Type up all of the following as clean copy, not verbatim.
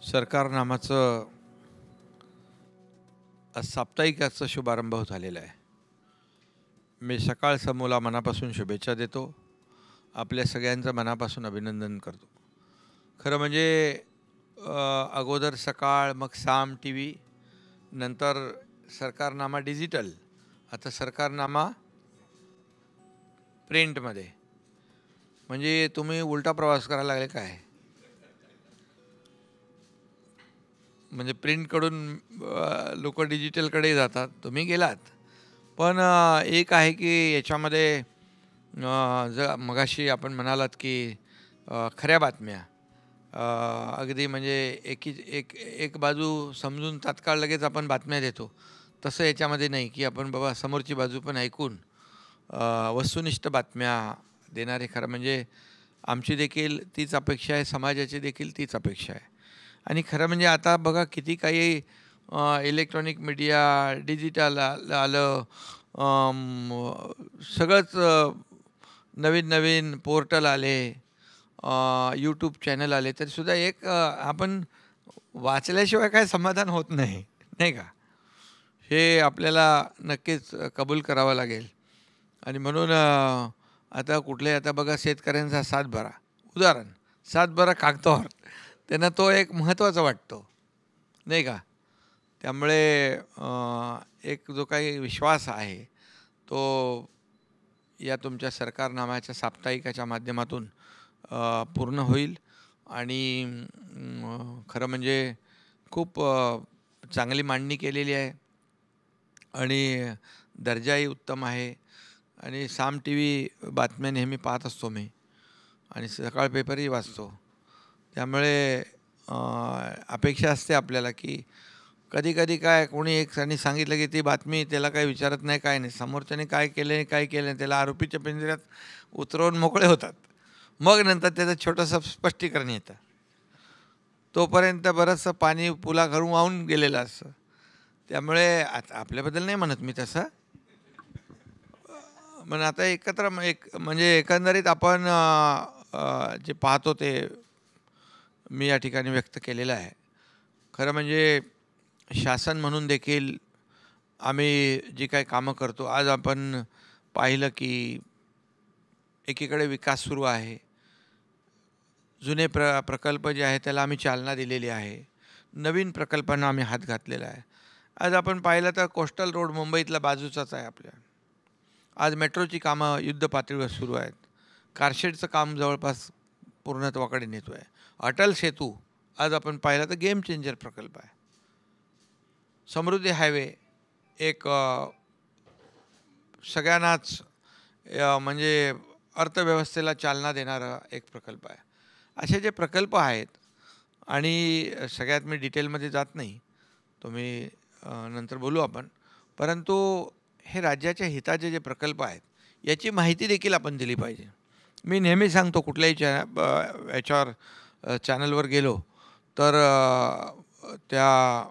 सरकार नामाचं साप्ताहिकाचा शुभारंभ झालेला आहे. मी सकाळ समूहाला मनापासून शुभेच्छा देतो. आपल्या सगळ्यांचं मनापासून अभिनंदन करतो. खरं म्हणजे अगोदर सकाळ, मग साम टी व्ही, नंतर सरकारनामा डिजिटल, आता सरकारनामा प्रिंटमध्ये. म्हणजे तुम्ही उलटा प्रवास करायला लागले काय? म्हणजे प्रिंटकडून लोक डिजिटलकडे जातात, तुम्ही गेलात. पण एक आहे की याच्यामध्ये मगाशी आपण म्हणालात की खऱ्या बातम्या अगदी म्हणजे एक बाजू समजून तात्काळ लगेच आपण बातम्या देतो, तसं याच्यामध्ये नाही की आपण बाबा समोरची बाजू पण ऐकून वस्तुनिष्ठ बातम्या देणारे. खरं म्हणजे आमची देखील तीच अपेक्षा आहे, समाजाची देखील तीच अपेक्षा आहे. आणि खरं म्हणजे आता बघा किती काही इलेक्ट्रॉनिक मीडिया डिजिटल आलं, सगळंच नवीन नवीन पोर्टल आले, यूट्यूब चॅनल आले, तरीसुद्धा एक आपण वाचल्याशिवाय काय समाधान होत नाही, नाही का? हे आपल्याला नक्कीच कबूल करावं लागेल. आणि म्हणून आता आता बघा शेतकऱ्यांचा सातबारा, उदाहरण सातबारा कागदावर, त्यांना तो एक महत्त्वाचा वाटतो, नाही का? त्यामुळे एक जो काही विश्वास आहे तो या तुमच्या सरकारनामाच्या साप्ताहिकाच्या माध्यमातून पूर्ण होईल. आणि खरं म्हणजे खूप चांगली मांडणी केलेली आहे आणि दर्जाही उत्तम आहे. आणि साम टी व्ही बातम्या नेहमी पाहत असतो मी, आणि सकाळ पेपरही वाचतो. त्यामुळे अपेक्षा असते आपल्याला की कधी कधी काय कोणी एक आणि सांगितलं की ती बातमी त्याला काही विचारत नाही, काय नाही, समोरच्याने काय केलं काय केलं, त्याला आरोपीच्या पिंजऱ्यात उतरवून मोकळे होतात. मग नंतर त्याचं छोटंसं स्पष्टीकरण येतं. तोपर्यंत बरंचसं पाणी पुलाखालून वाहून गेलेलं असतं. त्यामुळे आता आपल्याबद्दल नाही म्हणत मी तसं, पण आता म्हणजे एकंदरीत आपण जे पाहतो ते मी या ठिकाणी व्यक्त केलेलं आहे. खरं म्हणजे शासन म्हणून देखील आम्ही जी काही कामं करतो, आज आपण पाहिलं की एकीकडे विकास सुरू आहे. जुने प्रकल्प जे आहे त्याला आम्ही चालना दिलेली आहे. नवीन प्रकल्पांना आम्ही हात घातलेला आहे. आज आपण पाहिलं तर कोस्टल रोड मुंबईतला बाजूचाच आहे आपल्या. आज मेट्रोची कामं युद्धपातळीवर सुरू आहेत. कारशेडचं काम जवळपास पूर्णत्वाकडे नेतो आहे. अटल सेतू आज आपण पाहिलं तर गेम चेंजर प्रकल्प आहे. समृद्धी हायवे एक सगळ्यांनाच म्हणजे अर्थव्यवस्थेला चालना देणारा एक प्रकल्प आहे. असे जे प्रकल्प आहेत, आणि सगळ्यात मी डिटेलमध्ये जात नाही, तुम्ही नंतर बोलू आपण, परंतु हे राज्याच्या हिताचे जे प्रकल्प आहेत याची माहिती देखील आपण दिली पाहिजे. मी नेहमी सांगतो, कुठल्याही याच्यावर चॅनलवर गेलो तर त्या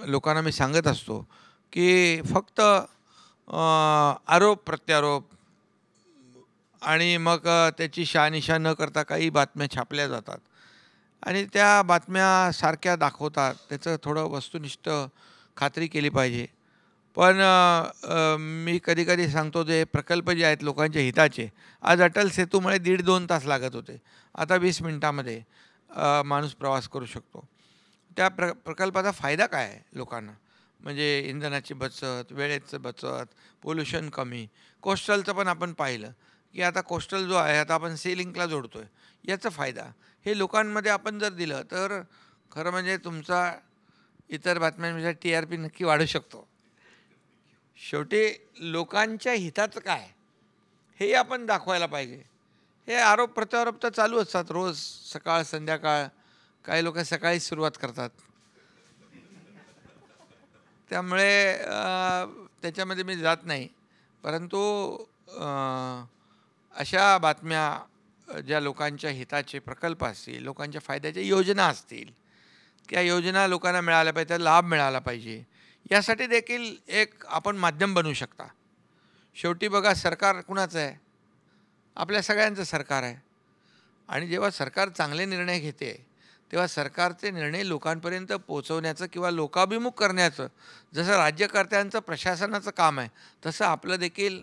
लोकांना मी सांगत असतो की फक्त आरोप प्रत्यारोप आणि मग त्याची शहानिशा न करता काही बातम्या छापल्या जातात आणि त्या बातम्या सारख्या दाखवतात. त्याचं थोडं वस्तुनिष्ठ खात्री केली पाहिजे. पण मी कधी सांगतो, जे प्रकल्प जे आहेत लोकांच्या हिताचे, आज अटल सेतूमुळे 1.5-2 तास लागत होते, आता 20 मिनिटामध्ये माणूस प्रवास करू शकतो. त्या प्रकल्पाचा फायदा काय आहे लोकांना? म्हणजे इंधनाची बचत, वेळेचं बचत, पोल्युशन कमी. कोस्टलचं पण आपण पाहिलं की आता कोस्टल जो आहे आता आपण सी लिंकला जोडतो आहे, याचा फायदा हे लोकांमध्ये आपण जर दिलं तर खरं म्हणजे तुमचा इतर बातम्यांपेक्षा TRP नक्की वाढू शकतो. शेवटी लोकांच्या हिताचं काय हे आपण दाखवायला पाहिजे. हे आरोप प्रत्यारोप तर चालू असतात रोज, सकाळ संध्याकाळ. काही लोक सकाळी सुरुवात करतात, त्यामुळे त्याच्यामध्ये मी जात नाही. परंतु अशा बातम्या ज्या लोकांच्या हिताचे प्रकल्प असतील, लोकांच्या फायद्याच्या योजना असतील, त्या योजना लोकांना मिळाल्या पाहिजे, लाभ मिळाला पाहिजे, यासाठी देखील एक आपण माध्यम बनवू शकता. शेवटी बघा, सरकार कुणाचं आहे? आपल्या सगळ्यांचं सरकार आहे. आणि जेव्हा सरकार चांगले निर्णय घेते तेव्हा सरकारचे निर्णय लोकांपर्यंत पोहोचवण्याचं किंवा लोकाभिमुख करण्याचं जसं राज्यकर्त्यांचं प्रशासनाचं काम आहे, तसं आपलं देखील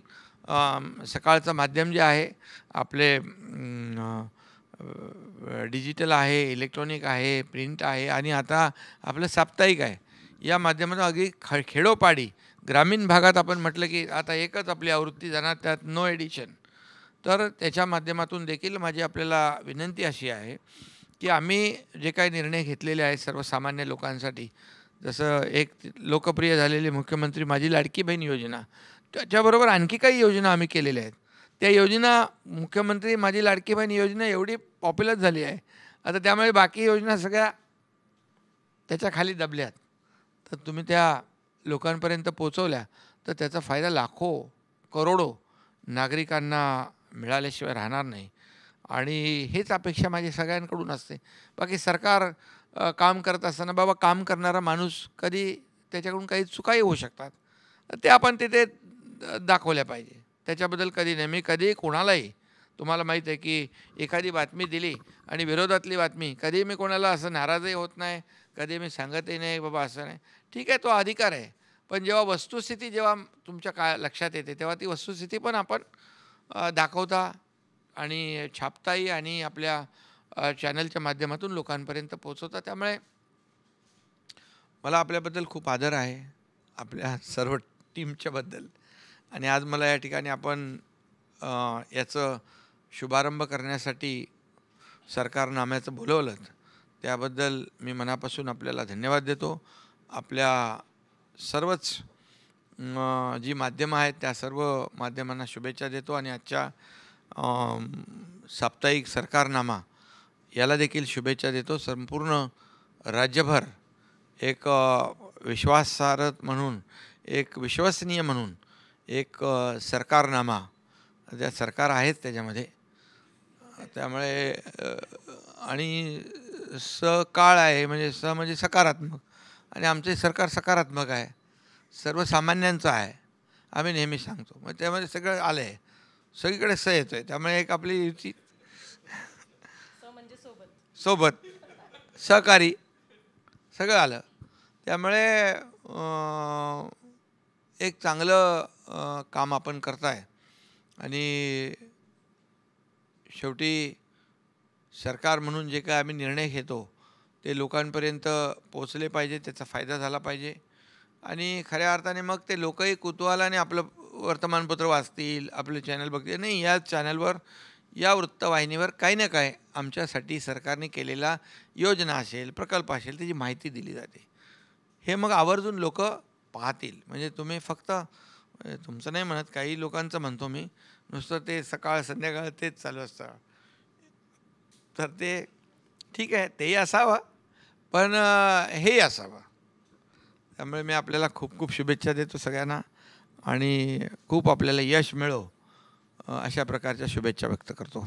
सकाळचं माध्यम जे आहे आपले डिजिटल आहे, इलेक्ट्रॉनिक आहे, प्रिंट आहे आणि आता आपलं साप्ताहिक आहे. या माध्यमातून अगदी खेडोपाडी ग्रामीण भागात आपण म्हटलं की आता एकच आपली आवृत्ती जाणार, त्यात नो एडिशन. तर त्याच्या माध्यमातून देखील माझी आपल्याला विनंती अशी आहे की आम्ही जे काही निर्णय घेतलेले आहेत सर्वसामान्य लोकांसाठी, जसं एक लोकप्रिय झालेली मुख्यमंत्री माझी लाडकी बहीण योजना, त्याच्याबरोबर आणखी काही योजना आम्ही केलेल्या आहेत. त्या योजना मुख्यमंत्री माझी लाडकी बहीण योजना एवढी पॉप्युलर झाली आहे आता, त्यामुळे बाकी योजना सगळ्या त्याच्या खाली दबल्यात. तर तुम्ही त्या लोकांपर्यंत पोचवल्या तर त्याचा फायदा लाखो करोडो नागरिकांना मिळाल्याशिवाय राहणार नाही. आणि हेच अपेक्षा माझी सगळ्यांकडून असते. बाकी सरकार काम करत असताना बाबा काम करणारा माणूस कधी त्याच्याकडून काही चुकाही होऊ शकतात, ते आपण तिथे दाखवल्या पाहिजे. त्याच्याबद्दल कधी नाही, मी कधीही कोणालाही, तुम्हाला माहीत आहे की एखादी बातमी दिली आणि विरोधातली बातमी, कधी मी कोणाला असं नाराजही होत नाही, कधी मी सांगतही नाही बाबा असं नाही. ठीक आहे, तो अधिकार आहे. पण जेव्हा वस्तुस्थिती जेव्हा तुमच्या लक्षात येते तेव्हा ती वस्तुस्थिती पण आपण दाखवता आणि छापताही आणि आपल्या चॅनलच्या माध्यमातून लोकांपर्यंत पोचवता. त्यामुळे मला आपल्याबद्दल खूप आदर आहे, आपल्या सर्व टीमच्याबद्दल. आणि आज मला या ठिकाणी आपण याचं शुभारंभ करण्यासाठी सरकारनाम्याचं बोलवलं, त्याबद्दल मी मनापासून आपल्याला धन्यवाद देतो. आपल्या सर्वच जी माध्यमं आहेत त्या सर्व माध्यमांना शुभेच्छा देतो आणि आजच्या साप्ताहिक सरकारनामा याला देखील शुभेच्छा देतो. संपूर्ण राज्यभर एक विश्वासार्ह म्हणून, एक विश्वसनीय म्हणून एक सरकारनामा, त्या सरकार आहेच त्याच्यामध्ये. त्यामुळे आणि सकाळ आहे, म्हणजे म्हणजे सकारात्मक, आणि आमचे सरकार सकारात्मक आहे, सर्वसामान्यांचं आहे, आम्ही नेहमी सांगतो. मग त्यामध्ये सगळं आलं आहे, सगळीकडे स येतो आहे. त्यामुळे एक आपली युती सोबत सहकारी सगळं आलं. त्यामुळे एक चांगलं काम आपण करताय. आणि शेवटी सरकार म्हणून जे काय आम्ही निर्णय घेतो ते लोकांपर्यंत पोचले पाहिजे, त्याचा फायदा झाला पाहिजे. आणि खऱ्या अर्थाने मग ते लोकही कुतूहलाने आपलं वर्तमानपत्र वाचतील, आपले चॅनल बघतील. नाही, या चॅनलवर, या वृत्तवाहिनीवर काही ना काय आमच्यासाठी सरकारने केलेला योजना असेल, प्रकल्प असेल, त्याची माहिती दिली जाते. हे मग आवर्जून लोक पाहतील. म्हणजे तुम्ही फक्त तुमचं नाही म्हणत, काही लोकांचं म्हणतो मी, नुसतं ते सकाळ संध्याकाळ तेच चालू असतं. तर ते ठीक आहे, तेही असावं, पण हेही असावं. त्यामुळे मी आपल्याला खूप खूप शुभेच्छा देतो सगळ्यांना आणि खूप आपल्याला यश मिळो अशा प्रकारच्या शुभेच्छा व्यक्त करतो.